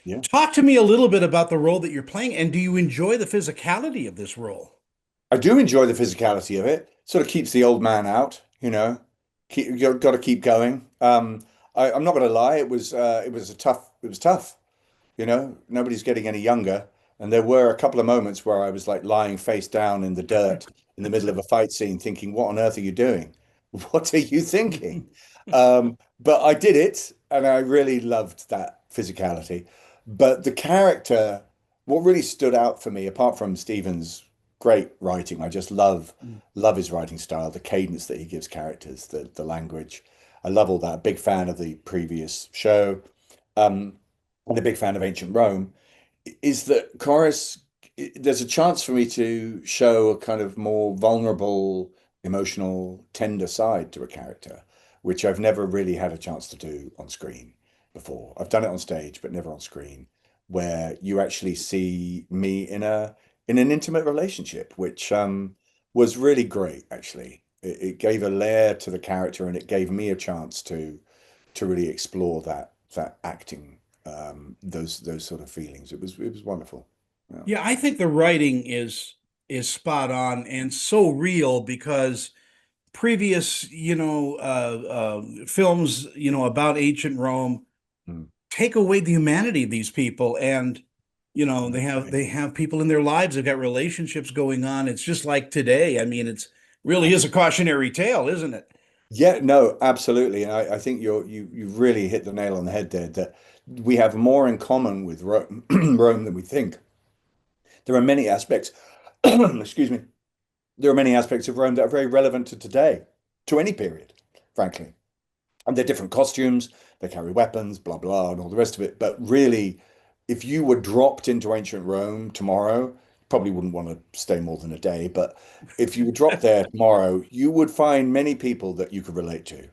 Yeah. Talk to me a little bit about the role that you're playing, and do you enjoy the physicality of this role? I do enjoy the physicality of it. Sort of keeps the old man out, you know. You got to keep going. I'm not going to lie. It was tough. You know, nobody's getting any younger, and there were a couple of moments where I was like lying face down in the dirt in the middle of a fight scene, thinking, "What on earth are you doing? What are you thinking?" But I did it, and I really loved that physicality. But the character, what really stood out for me, apart from Stephen's great writing, I just love his writing style, the cadence that he gives characters, the language. I love all that. Big fan of the previous show, and a big fan of ancient Rome. Is that Chorus? There's a chance for me to show a kind of more vulnerable, emotional, tender side to a character, which I've never really had a chance to do on screen before. I've done it on stage, but never on screen, where you actually see me in an intimate relationship, which was really great, actually. It gave a layer to the character and it gave me a chance to really explore that acting, those sort of feelings. It was wonderful. Yeah. Yeah, I think the writing is spot on and so real because previous, films, about ancient Rome Mm. take away the humanity of these people, and Absolutely. they have people in their lives. They've got relationships going on. It's just like today. I mean, it's really is a Absolutely. cautionary tale, isn't it? Yeah, no, absolutely. And I think you really hit the nail on the head there that we have more in common with Rome, Rome than we think. There are many aspects, excuse me, there are many aspects of Rome that are very relevant to today, to any period, frankly. And they're different costumes, they carry weapons, blah, blah, and all the rest of it. But really, if you were dropped into ancient Rome tomorrow, probably wouldn't want to stay more than a day. But if you were dropped there tomorrow, you would find many people that you could relate to.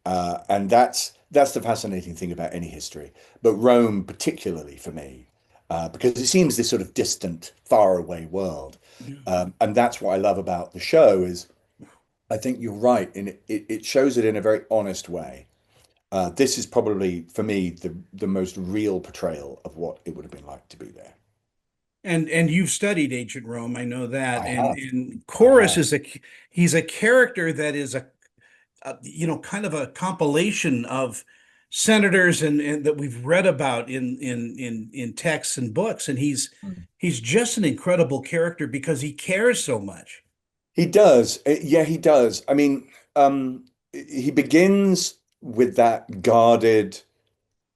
And that's the fascinating thing about any history. But Rome, particularly for me, because it seems this sort of distant, far away world. Yeah. And that's what I love about the show is I think you're right, and it shows it in a very honest way. This is probably, for me, the most real portrayal of what it would have been like to be there. And you've studied ancient Rome, I know that. I And have. and I Chorus have. is he's a character that is kind of a compilation of senators and that we've read about in texts and books. And Mm. he's just an incredible character because he cares so much. He does. Yeah, he does. I mean, he begins with that guarded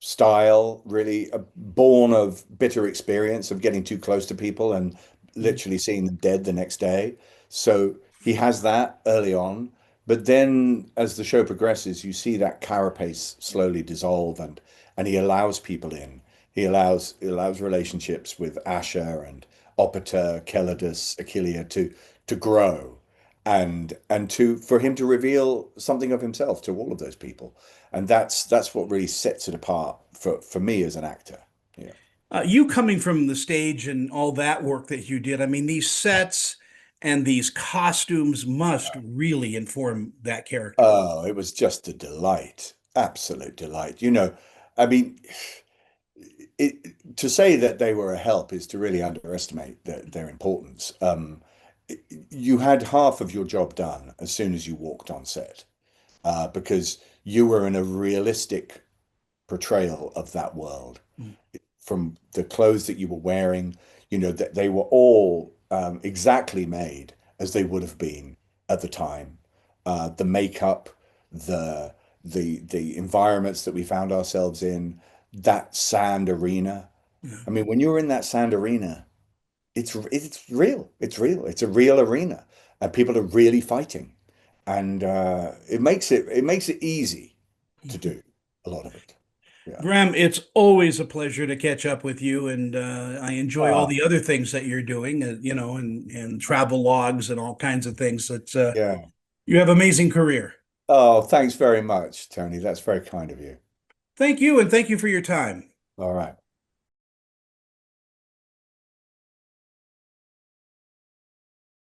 style, really born of bitter experience of getting too close to people and literally seeing them dead the next day. So he has that early on. But then as the show progresses, you see that carapace slowly dissolve and he allows people in. He allows relationships with Ashur and Opeta, Celadus, Achillea to grow and to for him to reveal something of himself to all of those people. And that's what really sets it apart for me as an actor. Yeah. You coming from the stage and all that work that you did, I mean, these sets and these costumes must really inform that character. Oh, it was just a delight, absolute delight. I mean, to say that they were a help is to really underestimate their importance. You had half of your job done as soon as you walked on set, because you were in a realistic portrayal of that world. From the clothes that you were wearing, that they were all exactly made as they would have been at the time. The makeup, the the environments that we found ourselves in, that sand arena. Yeah. I mean, when you're in that sand arena, it's real. It's real. It's a real arena, and people are really fighting, and it makes it easy to do a lot of it. Yeah. Graham, it's always a pleasure to catch up with you, and I enjoy all Ah, the other things that you're doing, and travel logs and all kinds of things. yeah. You have amazing career. Oh, thanks very much, Tony. That's very kind of you. Thank you, and thank you for your time. All right.